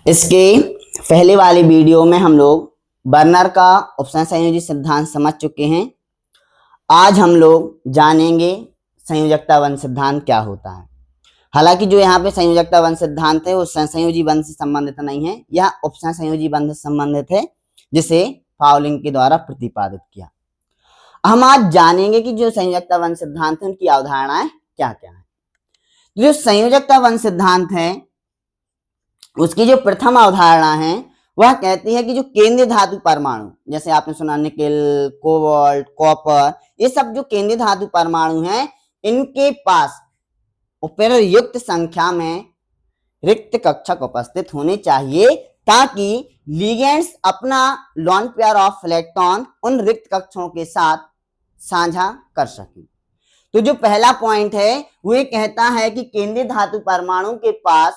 इसके पहले वाले वीडियो में हम लोग बर्नर का उपसंयोजी संयोजी सिद्धांत समझ चुके हैं। आज हम लोग जानेंगे संयोजकता बंध सिद्धांत क्या होता है। हालांकि जो यहाँ पे संयोजकता बंध सिद्धांत है वो संयोजी बंध से संबंधित नहीं है, यह उपसंयोजी संयोजी बंध से संबंधित है जिसे पाउलिंग के द्वारा प्रतिपादित किया। हम आज जानेंगे कि जो संयोजकता बंध सिद्धांत है उनकी अवधारणाएं क्या क्या है। जो संयोजकता बंध सिद्धांत है उसकी जो प्रथम अवधारणा है वह कहती है कि जो केंद्रीय धातु परमाणु, जैसे आपने सुना निकेल, कोबाल्ट, कॉपर, ये सब जो केंद्रीय धातु परमाणु हैं इनके पास उपयुक्त संख्या में रिक्त कक्षक उपस्थित होने चाहिए ताकि लिगेंड्स अपना लॉन पेयर ऑफ इलेक्ट्रॉन उन रिक्त कक्षों के साथ साझा कर सके। तो जो पहला पॉइंट है वो ये कहता है कि केंद्रीय धातु परमाणु के पास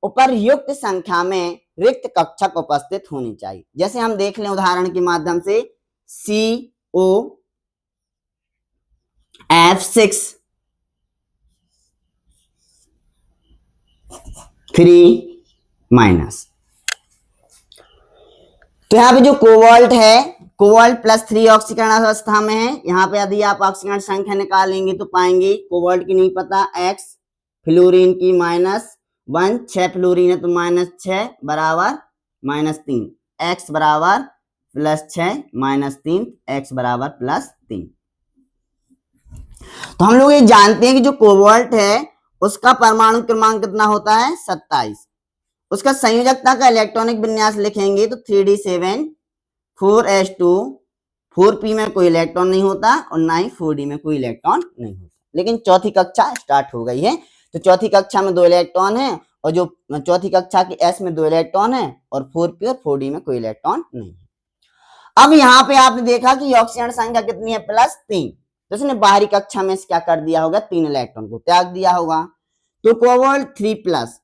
उपर्युक्त संख्या में रिक्त कक्षक उपस्थित होनी चाहिए। जैसे हम देख लें उदाहरण के माध्यम से COF6 3- तो यहाँ पे जो कोबाल्ट है, कोबाल्ट +3 ऑक्सीकरण अवस्था में है। यहाँ पे यदि आप ऑक्सीकरण संख्या निकालेंगे तो पाएंगे कोबाल्ट की नहीं पता x, फ्लोरीन की -1, 6 फ्लोरीन है तो -6 बराबर -3, x बराबर +6 -3, x बराबर +3। तो हम लोग ये जानते हैं कि जो कोबाल्ट है उसका परमाणु क्रमांक कितना होता है 27। उसका संयोजकता का इलेक्ट्रॉनिक विन्यास लिखेंगे तो 3d7 4s2 4p में कोई इलेक्ट्रॉन नहीं होता और ना ही 4d में कोई इलेक्ट्रॉन नहीं होता। लेकिन चौथी कक्षा स्टार्ट हो गई है तो चौथी कक्षा में 2 इलेक्ट्रॉन है और जो चौथी कक्षा की s में 2 इलेक्ट्रॉन है और 4p और 4d में कोई इलेक्ट्रॉन नहीं है। अब यहाँ पे आपने देखा कि ऑक्सीजन संख्या कितनी है +3, तो उसने बाहरी कक्षा में क्या कर दिया होगा 3 इलेक्ट्रॉन को त्याग दिया होगा। तो कोबाल्ट 3+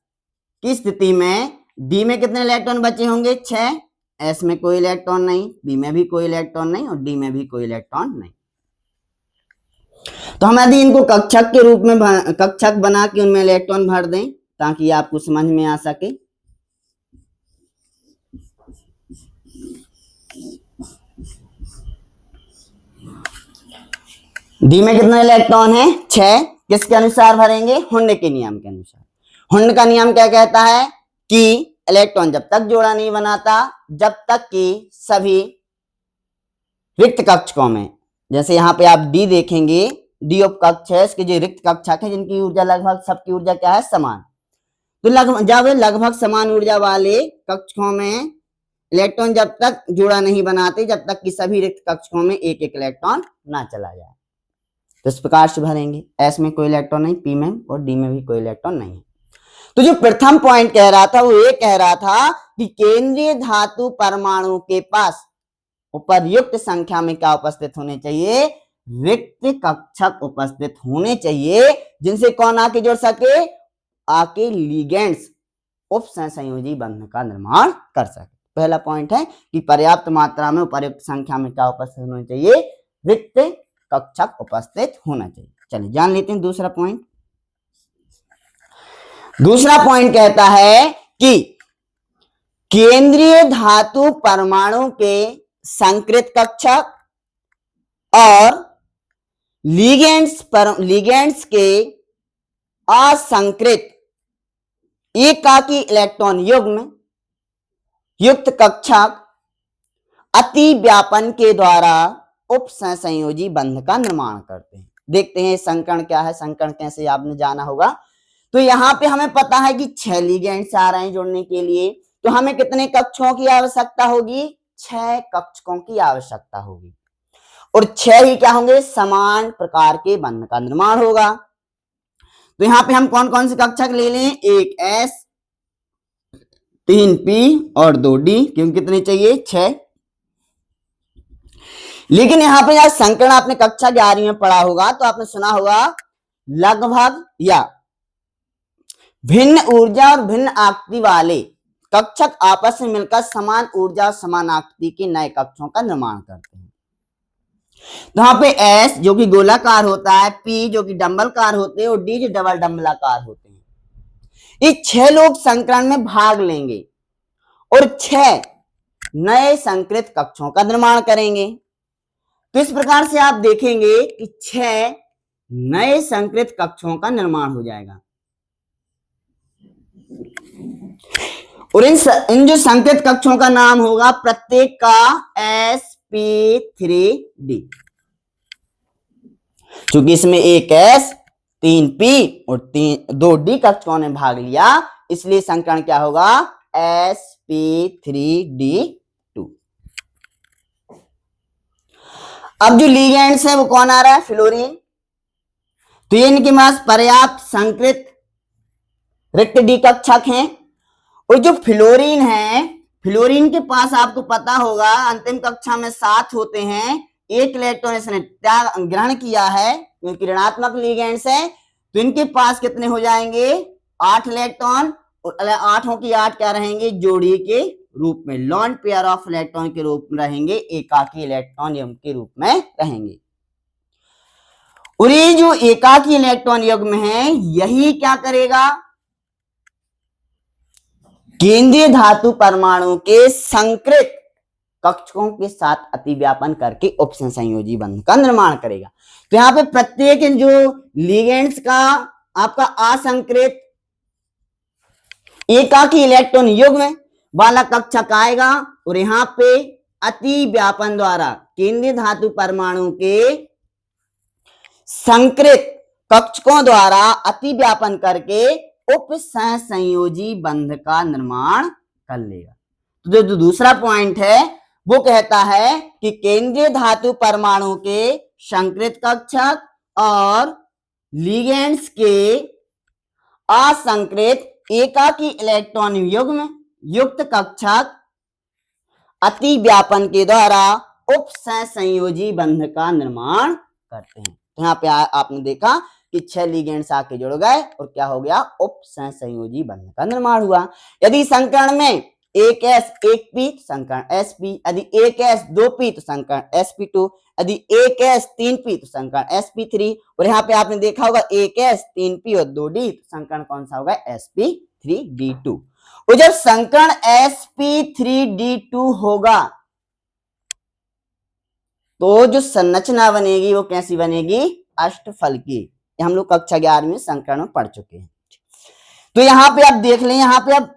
की स्थिति में डी में कितने इलेक्ट्रॉन बचे होंगे 6, एस में कोई इलेक्ट्रॉन नहीं, बी में भी कोई इलेक्ट्रॉन नहीं और डी में भी कोई इलेक्ट्रॉन नहीं। तो हम यदि इनको कक्षक के रूप में कक्षक बना के उनमें इलेक्ट्रॉन भर दें ताकि आपको समझ में आ सके। डी में कितना इलेक्ट्रॉन है 6, किसके अनुसार भरेंगे हुंड के नियम के अनुसार। हुंड का नियम क्या कहता है कि इलेक्ट्रॉन जब तक जोड़ा नहीं बनाता जब तक कि सभी रिक्त कक्षकों में, जैसे यहाँ पे आप डी देखेंगे, डी उपकक्ष है, इसके जो रिक्त कक्षक है जिनकी ऊर्जा लगभग सबकी ऊर्जा क्या है समान, तो जब लगभग समान ऊर्जा वाले कक्षकों में इलेक्ट्रॉन जब तक जोड़ा नहीं बनाते जब तक कि सभी रिक्त कक्षकों में एक एक इलेक्ट्रॉन ना चला जाए। तो इस प्रकार से भरेंगे, एस में कोई इलेक्ट्रॉन नहीं, पी में और डी में भी कोई इलेक्ट्रॉन नहीं है। तो जो प्रथम पॉइंट कह रहा था वो ये कह रहा था कि केंद्रीय धातु परमाणु के पास उपर्युक्त संख्या में क्या उपस्थित होने चाहिए रिक्त कक्षक उपस्थित होने चाहिए जिनसे कौन आके जुड़ सके, आके लिगेंड्स उपसंयोजी बंध का निर्माण कर सके। पहला पॉइंट है कि पर्याप्त मात्रा में उपर्युक्त संख्या में क्या उपस्थित होना चाहिए रिक्त कक्षक उपस्थित होना चाहिए। चलिए जान लेते हैं दूसरा पॉइंट। दूसरा पॉइंट कहता है कि केंद्रीय धातु परमाणु के संकृत कक्षक और लिगेंड्स के असंकृत एकाकी इलेक्ट्रॉन युग्म युक्त कक्षक अति व्यापन के द्वारा उपसंयोजी बंध का निर्माण करते हैं। देखते हैं संकरण क्या है, संकरण कैसे आपने जाना होगा। तो यहाँ पे हमें पता है कि 6 लिगेंड्स आ रहे हैं जुड़ने के लिए, तो हमें कितने कक्षकों की आवश्यकता होगी 6 कक्षकों की आवश्यकता होगी और 6 ही क्या होंगे समान प्रकार के बंध का निर्माण होगा। तो यहाँ पे हम कौन कौन से कक्षक ले लें, एक S, 3 P और 2 D, क्योंकि कितने चाहिए 6। लेकिन यहाँ पे यार संकरण आपने कक्षा 11वीं में पढ़ा होगा तो आपने सुना होगा लगभग या भिन्न ऊर्जा और भिन्न आकृति वाले कक्षक आपस में मिलकर समान ऊर्जा और समान आकृति के नए कक्षों का निर्माण करते हैं। तो यहाँ पे S जो कि गोलाकार होता है, P जो कि डंबलकार होते हैं और D जो डबल डंबलाकार होते हैं। ये 6 लोग संकरण में भाग लेंगे और 6 नए संकृत कक्षों का निर्माण करेंगे। तो इस प्रकार से आप देखेंगे कि 6 नए संकृत कक्षों का निर्माण हो जाएगा। और इन जो संकृत कक्षों का नाम होगा प्रत्येक का sp3d, क्योंकि इसमें एक s 3p और 2d कक्षों ने भाग लिया, इसलिए संकरण क्या होगा sp3d2। अब जो लिगेंड्स है वो कौन आ रहा है, फ्लोरीन। तो ये इनके पास पर्याप्त संकृत रिक्त डी कक्षक हैं। और जो फ्लोरीन है, फ्लोरीन के पास आपको पता होगा अंतिम कक्षा में 7 होते हैं, 1 इलेक्ट्रॉन इसने त्याग ग्रहण किया है क्योंकि ऋणात्मक लिगेंड्स है। तो इनके पास कितने हो जाएंगे 8 इलेक्ट्रॉन, और 8 की 8 क्या रहेंगे जोड़ी के रूप में, लॉन पेयर ऑफ इलेक्ट्रॉन के रूप में रहेंगे, एकाकी इलेक्ट्रॉन युग्म के रूप में रहेंगे। और ये जो एकाकी इलेक्ट्रॉन युग्म है यही क्या करेगा, केंद्रीय धातु परमाणु के संकृत कक्षकों के साथ अतिव्यापन करके उपसंयोजी बंध का निर्माण करेगा। तो यहाँ पे प्रत्येक जो लिगेंड्स का आपका असंकृत एकाकी इलेक्ट्रॉन युग्म वाला कक्षक आएगा, और यहाँ पे अतिव्यापन द्वारा केंद्रीय धातु परमाणु के संकृत कक्षकों द्वारा अतिव्यापन करके उपसंयोजी बंध का निर्माण कर लेगा। तो जो दूसरा पॉइंट है वो कहता है कि केंद्रीय धातु परमाणु के संकृत कक्षक और लिगेंड्स के असंकृत एकाकी इलेक्ट्रॉन युग्म युक्त कक्षक अतिव्यापन के द्वारा उपसंयोजी बंध का निर्माण करते हैं। तो यहाँ पे आपने देखा कि 6 लिगेंड्स आके जुड़ गए और क्या हो गया उपसंयोजी बंध का निर्माण हुआ। यदि संकरण में एक s 1p तो संकरण sp, यदि एक s 2p तो संकरण sp2, यदि एक s 3p तो संकरण sp3, और यहाँ पे आपने देखा होगा एक s 3p और 2d तो संकरण कौन सा होगा sp3d2। और जब संकरण sp3d2 होगा तो जो संरचना बनेगी वो कैसी बनेगी, अष्टफल की। हम लोग कक्षा 11 में संकरण में पढ़ चुके हैं। तो यहाँ पे आप देख लें, यहाँ पे अब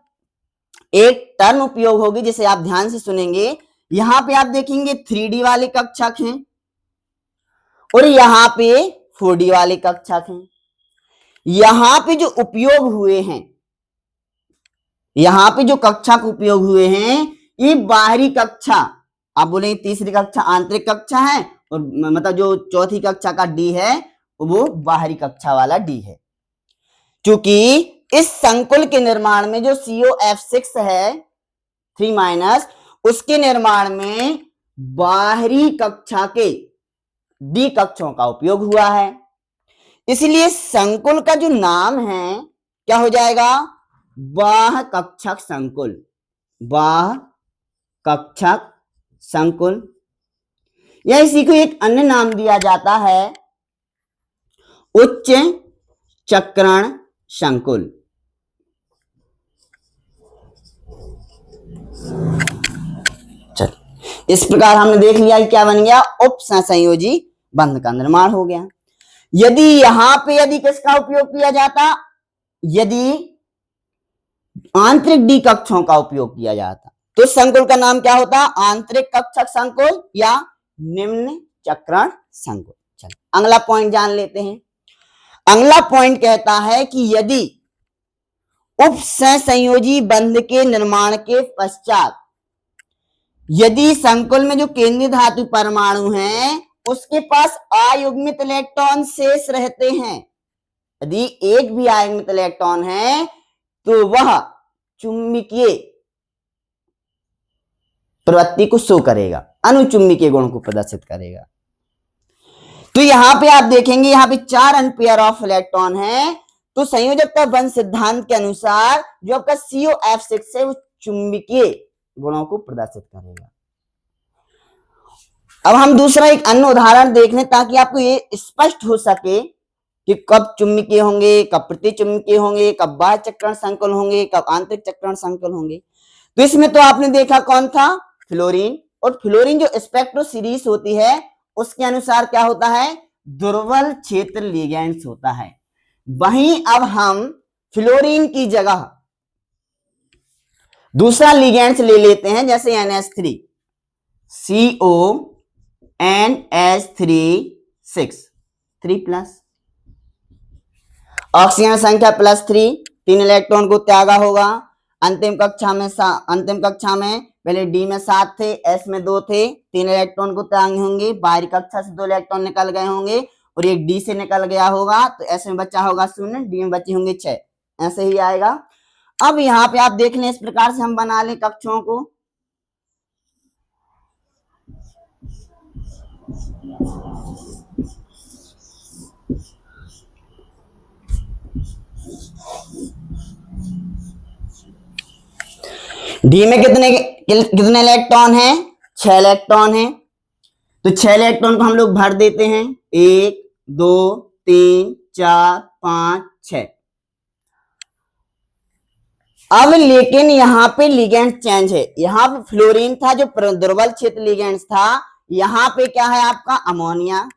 एक टर्म उपयोग होगी जिसे आप ध्यान से सुनेंगे। यहाँ पे आप देखेंगे 3D वाले कक्षक हैं और यहाँ पे 4D वाले कक्षक हैं। यहाँ पे जो उपयोग हुए हैं, यहाँ पे जो कक्षक उपयोग हुए हैं ये बाहरी कक्षा, आप बोलेंगे तीसरी कक्षा आंतरिक कक्षा है, और मतलब जो चौथी कक्षा का डी है वो बाहरी कक्षा वाला डी है। क्योंकि इस संकुल के निर्माण में जो COF6 है 3- उसके निर्माण में बाहरी कक्षा के डी कक्षों का उपयोग हुआ है, इसलिए संकुल का जो नाम है क्या हो जाएगा, बाह्य कक्षक संकुल, बाह्य कक्षक संकुल, या इसी को एक अन्य नाम दिया जाता है उच्च चक्रण संकुल। चल इस प्रकार हमने देख लिया कि क्या बन गया, उपसंयोजी बंध का निर्माण हो गया। यदि यहां पे यदि किसका उपयोग किया जाता, यदि आंतरिक डी कक्षों का उपयोग किया जाता तो संकुल का नाम क्या होता, आंतरिक कक्षक संकुल या निम्न चक्रण संकुल। चल अगला पॉइंट जान लेते हैं। अगला पॉइंट कहता है कि यदि उपसंयोजी बंध के निर्माण के पश्चात यदि संकुल में जो केंद्रीय धातु परमाणु हैं उसके पास अयुग्मित इलेक्ट्रॉन शेष रहते हैं, यदि एक भी अयुग्मित इलेक्ट्रॉन है तो वह चुंबकीय प्रवृत्ति को शो करेगा, अनुचुंबकीय गुण को प्रदर्शित करेगा। तो यहां पे आप देखेंगे यहाँ पे 4 अनपेयर ऑफ इलेक्ट्रॉन है, तो संयोजकता बंध सिद्धांत के अनुसार जो आपका COF6 है वो चुंबकीय गुणों को प्रदर्शित करेगा। अब हम दूसरा एक अन्य उदाहरण देख लें ताकि आपको ये स्पष्ट हो सके कि कब चुंबकीय होंगे, कब प्रतिचुंबकीय होंगे, कब बाह्य चक्रण संकुल होंगे, कब आंतरिक चक्रण संकुल होंगे। तो इसमें तो आपने देखा कौन था, फ्लोरीन। और फ्लोरीन जो स्पेक्ट्रो सीरीज होती है उसके अनुसार क्या होता है, दुर्बल क्षेत्र लिगेंड्स होता है। वहीं अब हम फ्लोरीन की जगह दूसरा लिगेंड्स ले लेते हैं, जैसे NH3 CONH3 3+, ऑक्सीजन संख्या +3, 3 इलेक्ट्रॉन को त्यागा होगा। अंतिम कक्षा में पहले डी में 7 थे, एस में 2 थे, 3 इलेक्ट्रॉन को त्यागे होंगे। बाहरी कक्षा से 2 इलेक्ट्रॉन निकल गए होंगे और एक डी से निकल गया होगा, तो एस में बचा होगा 0, डी में बचे होंगे 6, ऐसे ही आएगा। अब यहाँ पे आप देख लें, इस प्रकार से हम बना लें कक्षों को। डी में कितने इलेक्ट्रॉन हैं, 6 इलेक्ट्रॉन हैं। तो 6 इलेक्ट्रॉन को हम लोग भर देते हैं, 1 2 3 4 5 6। अब लेकिन यहाँ पे लिगेंड चेंज है। यहाँ पे फ्लोरीन था जो दुर्बल क्षेत्र लिगेंड था, यहाँ पे क्या है आपका अमोनिया।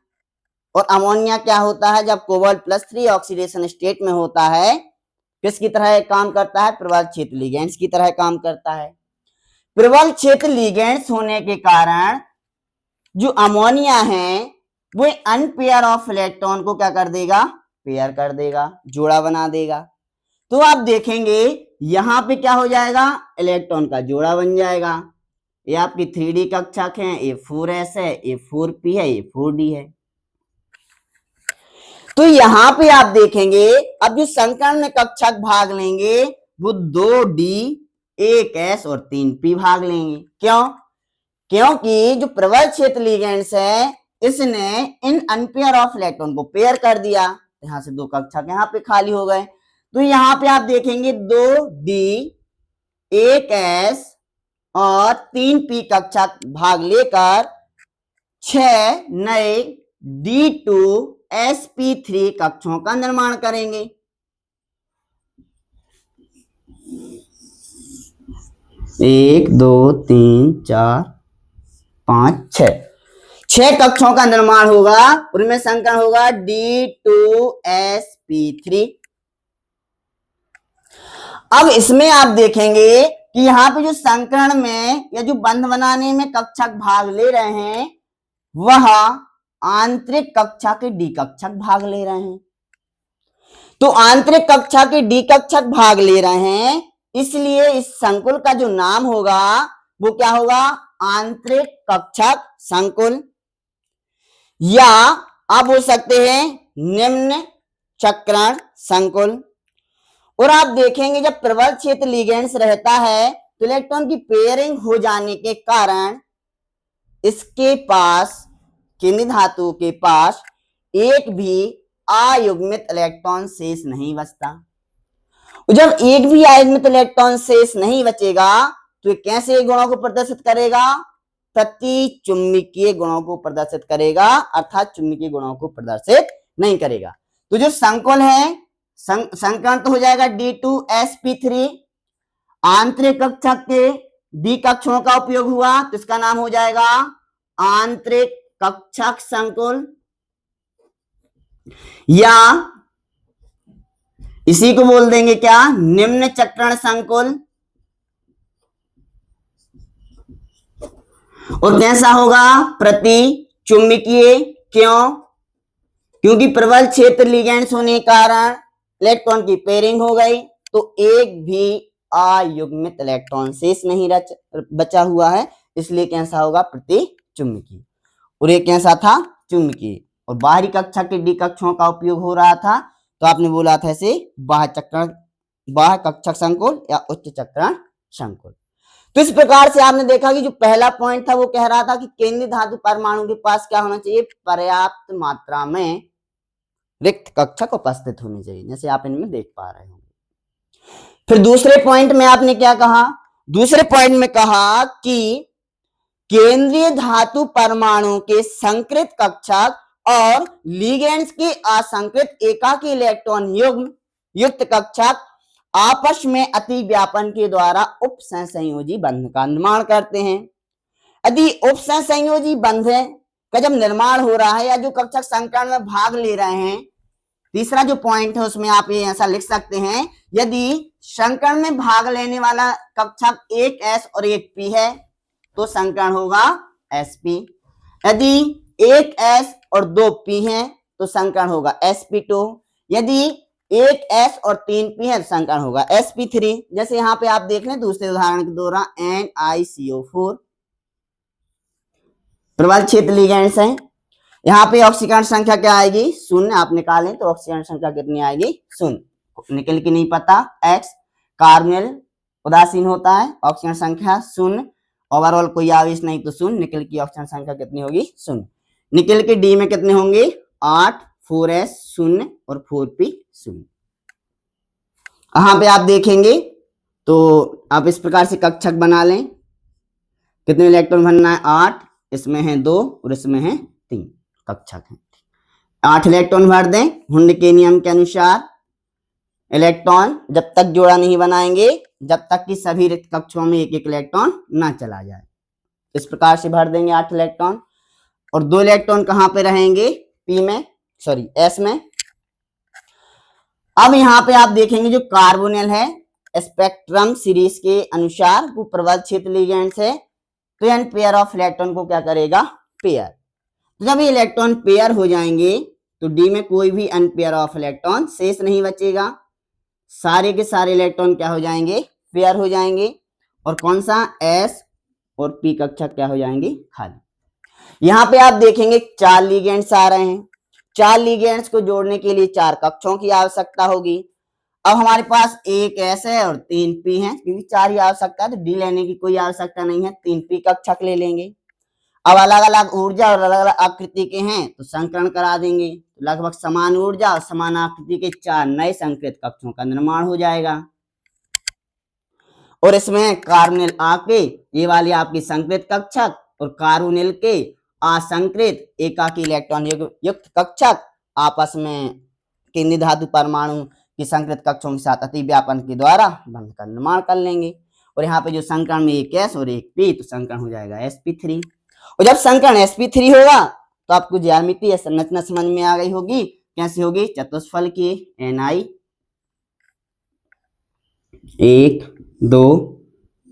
और अमोनिया क्या होता है, जब कोबाल्ट +3 ऑक्सीडेशन स्टेट में होता है, किसकी तरह काम करता है, प्रबल क्षेत्र लिगेंड्स की तरह काम करता है। प्रबल क्षेत्र लिगेंड्स होने के कारण जो अमोनिया है वो अनपेयर ऑफ इलेक्ट्रॉन को क्या कर देगा, पेयर कर देगा, जोड़ा बना देगा। तो आप देखेंगे यहां पे क्या हो जाएगा, इलेक्ट्रॉन का जोड़ा बन जाएगा। ये आपकी 3D कक्षक है, ये 4s है, ये 4p है, ये 4d है। तो यहां पे आप देखेंगे अब जो संकर्ण में कक्षक भाग लेंगे वो 2d 1s और 3p भाग लेंगे। क्यों, क्योंकि जो प्रबल क्षेत्र लिगेंड्स है इसने इन अनपेयर ऑफ इलेक्ट्रॉन को पेयर कर दिया, यहां से 2 कक्षक यहाँ पे खाली हो गए। तो यहाँ पे आप देखेंगे 2d 1s और 3p कक्षक भाग लेकर 6 नए d2sp3 कक्षों का निर्माण करेंगे। एक 2 3 4 5 6 कक्षों का निर्माण होगा, उनमें संकरण होगा d2sp3। अब इसमें आप देखेंगे कि यहाँ पे जो संकरण में या जो बंध बनाने में कक्षक भाग ले रहे हैं वह आंतरिक कक्षा के डी कक्षक भाग ले रहे हैं। तो आंतरिक कक्षा के डी कक्षक भाग ले रहे हैं, इसलिए इस संकुल का जो नाम होगा वो क्या होगा, आंतरिक कक्षक संकुल, या आप बोल सकते हैं निम्न चक्रण संकुल। और आप देखेंगे जब प्रबल क्षेत्र लिगेंड्स रहता है तो इलेक्ट्रॉन की पेयरिंग हो जाने के कारण इसके पास, केंद्रीय धातु के पास एक भी अयुग्मित इलेक्ट्रॉन शेष नहीं बचता। जब एक भी अयुग्मित इलेक्ट्रॉन शेष नहीं बचेगा तो ये कैसे गुणों को प्रदर्शित करेगा, प्रति चुंबकीय गुणों को प्रदर्शित करेगा, अर्थात चुंबकीय गुणों को प्रदर्शित नहीं करेगा। तो जो संकुल है संकरण तो हो जाएगा d2sp3, आंतरिक कक्षक के डी कक्षों का उपयोग हुआ तो इसका नाम हो जाएगा आंतरिक कक्षक संकुल, या इसी को बोल देंगे क्या, निम्न चक्रण संकुल। और कैसा होगा, प्रति चुंबकीय। क्यों, क्योंकि प्रबल क्षेत्र लिगेंड्स होने के कारण इलेक्ट्रॉन की पेयरिंग हो गई तो एक भी अयुग्मित इलेक्ट्रॉन शेष नहीं बचा हुआ है, इसलिए कैसा होगा, प्रति चुंबकीय। और ये कैसा था, चुंबकीय। और बाहरी कक्षा के डी कक्षों का उपयोग हो रहा था तो आपने बोला था इसे बाह्य कक्षक संकुल या उच्च चक्रण संकुल। तो इस प्रकार से आपने देखा कि जो पहला पॉइंट था वो कह रहा था कि केंद्रीय धातु परमाणु के पास क्या होना चाहिए, पर्याप्त मात्रा में रिक्त कक्षक उपस्थित होने चाहिए, जैसे आप इनमें देख पा रहे होंगे। फिर दूसरे पॉइंट में आपने क्या कहा, दूसरे पॉइंट में कहा कि केंद्रीय धातु परमाणु के संकृत कक्षक और लिगेंड्स के असंकृत एकाकी इलेक्ट्रॉन युग्म युक्त कक्षक आपस में अति व्यापन के द्वारा उपसंयोजी बंध का निर्माण करते हैं। यदि उपसंयोजी बंध का जब निर्माण हो रहा है या जो कक्षक संकरण में भाग ले रहे हैं, तीसरा जो पॉइंट है उसमें आप ये ऐसा लिख सकते हैं, यदि संकरण में भाग लेने वाला कक्षक एक S और एक P है तो संकरण होगा SP। यदि एक S और दो P है तो संकरण होगा SP2। यदि एक S और 3 P है तो संकरण होगा SP3। जैसे यहाँ पे आप देख लें दूसरे उदाहरण के द्वारा NiCO4 प्रबल क्षेत्र लिगेंड्स है। यहाँ पे ऑक्सीकरण संख्या क्या आएगी? शून्य। आप निकालें तो ऑक्सीकरण संख्या कितनी आएगी? शून्य। निकल की नहीं पता। X कार्बोनिल उदासीन होता है, ऑक्सीजन संख्या शून्य। ओवरऑल कोई आवेश नहीं तो शून्य। निकल की ऑक्सीजन संख्या कितनी होगी? शून्य। निकल के डी में कितने होंगे? 8, 4s शून्य और 4p शून्य। यहाँ पे आप देखेंगे तो आप इस प्रकार से कक्षक बना लें। कितने इलेक्ट्रॉन भरना है? 8, इसमें है 2 और इसमें है 3 कक्षक है। 8 इलेक्ट्रॉन भर दें। हुंड के नियम के अनुसार इलेक्ट्रॉन जब तक जोड़ा नहीं बनाएंगे जब तक कि सभी रिक्त कक्षों में एक एक इलेक्ट्रॉन ना चला जाए। इस प्रकार से भर देंगे 8 इलेक्ट्रॉन और 2 इलेक्ट्रॉन कहां पे रहेंगे? S में। अब यहां पे आप देखेंगे जो कार्बोनिल है स्पेक्ट्रम सीरीज के अनुसार वो प्रबल क्षेत्र लिगेंड्स है, तो एन पेयर ऑफ इलेक्ट्रॉन को क्या करेगा? पेयर। तो जब ये इलेक्ट्रॉन पेयर हो जाएंगे तो डी में कोई भी अनपेयर ऑफ इलेक्ट्रॉन शेष नहीं बचेगा। सारे के सारे इलेक्ट्रॉन क्या हो जाएंगे? पेयर हो जाएंगे। और कौन सा? S और P कक्षक क्या हो जाएंगे? खाली। यहां पे आप देखेंगे 4 लिगेंड्स आ रहे हैं। 4 लिगेंड्स को जोड़ने के लिए 4 कक्षों की आवश्यकता होगी। अब हमारे पास एक S है और 3 P है, क्योंकि 4 ही आवश्यकता है तो D लेने की कोई आवश्यकता नहीं है, 3 P कक्षक ले लेंगे। अब अलग अलग ऊर्जा और अलग अलग आकृति के हैं तो संकरण करा देंगे। लगभग समान ऊर्जा और समान आकृति के 4 नए संकृत कक्षों का निर्माण हो जाएगा। और इसमें कार्बोनिल आके ये वाली आपकी संकृत कक्षक और कार्बोनिल के असंकृत एकाकी इलेक्ट्रॉन युक्त कक्षक आपस में केंद्रीय धातु परमाणु की संकृत कक्षों के साथ अति व्यापन के द्वारा बंध का निर्माण कर लेंगे। और यहाँ पे जो संकरण में एक S और एक P तो संकरण हो जाएगा sp3। और जब संकरण sp3 होगा तो आपको ज्यामितीय संरचना समझ में आ गई होगी। कैसे होगी? चतुष्फलकीय Ni 1, 2,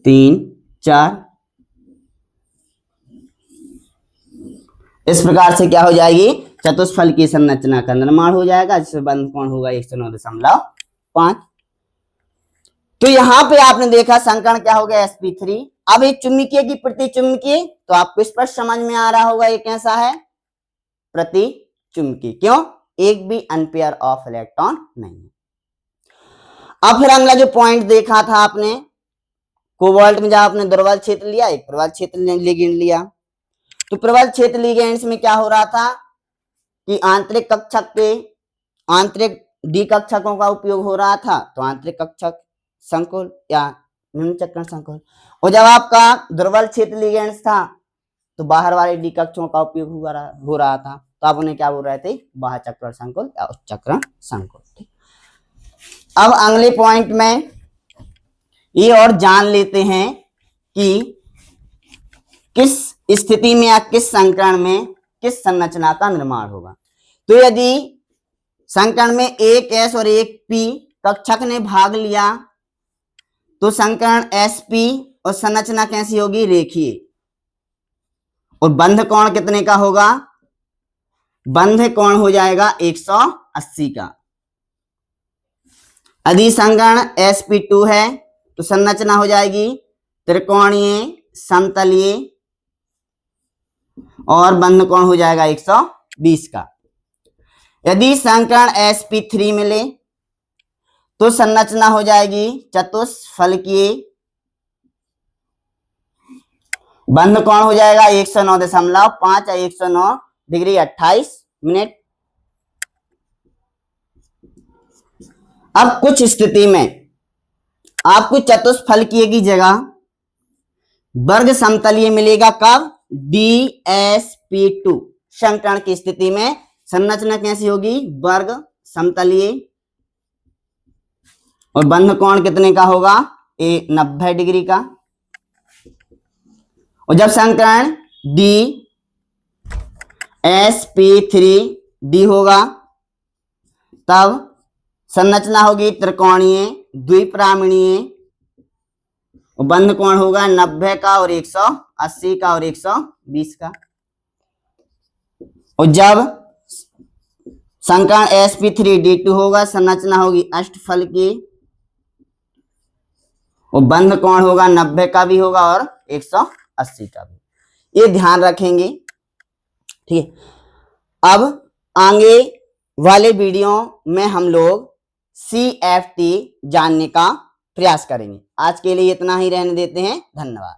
3, 4 इस प्रकार से क्या हो जाएगी? चतुष्फलकीय संरचना का निर्माण हो जाएगा, जिससे बंध कोण होगा 109.5। तो यहाँ पे आपने देखा संकरण क्या हो गया? sp3। अब एक चुंबकीय की प्रति चुंबकीय तो आपको स्पष्ट समझ में आ रहा होगा ये कैसा है? प्रति चुंबकीय। क्यों? एक भी अनपेयर ऑफ इलेक्ट्रॉन नहीं। अब फिर अगला जो पॉइंट देखा था आपने कोबाल्ट में, जब आपने दुर्बल क्षेत्र लिया एक प्रबल क्षेत्र लिगेंड लिया, तो प्रबल क्षेत्र लिगेंड्स में क्या हो रहा था कि आंतरिक कक्षक के आंतरिक डी कक्षकों का उपयोग हो रहा था, तो आंतरिक कक्षक संकुल या निम्न चक्रण संकुल। और जब आपका दुर्बल क्षेत्र लिगेंड्स था तो बाहर वाले डी कक्षकों का उपयोग हो रहा था, तो आप उन्हें क्या बोल रहे थे? बाह्य चक्रण संकुल या उच्च चक्रण संकुल। अब अगले पॉइंट में ये और जान लेते हैं कि किस स्थिति में या किस संकरण में किस संरचना का निर्माण होगा। तो यदि संकरण में एक S और एक P कक्षक ने भाग लिया तो संकरण sp और संरचना कैसी होगी? रेखीय। और बंध कोण कितने का होगा? बंध कोण हो जाएगा 180 का। यदि संकरण sp2 है तो संरचना हो जाएगी त्रिकोणीय समतलीय और बंध कोण हो जाएगा 120 का। यदि संकरण sp3 मिले तो संरचना हो जाएगी चतुष्फलकीय, बंध कोण हो जाएगा 109.5 या 109 डिग्री 28 मिनट। अब कुछ स्थिति में आपको चतुष्फलकीय की जगह वर्ग समतलीय मिलेगा। कब? DsP2 संकरण की स्थिति में संरचना कैसी होगी? वर्ग समतलीय और बंध कोण कितने का होगा, ए 90 डिग्री का। और जब समीकरण DSP3D होगा तब संरचना होगी त्रिकोणीय द्विपरामीय और बंध कोण होगा 90 का और 180 का और 120 का। और जब समीकरण sp3d2 होगा संरचना होगी अष्टफल की और बंध कोण होगा 90 का भी होगा और 180 का भी। ये ध्यान रखेंगे, ठीक है। अब आगे वाले वीडियो में हम लोग CFT जानने का प्रयास करेंगे। आज के लिए इतना ही रहने देते हैं। धन्यवाद।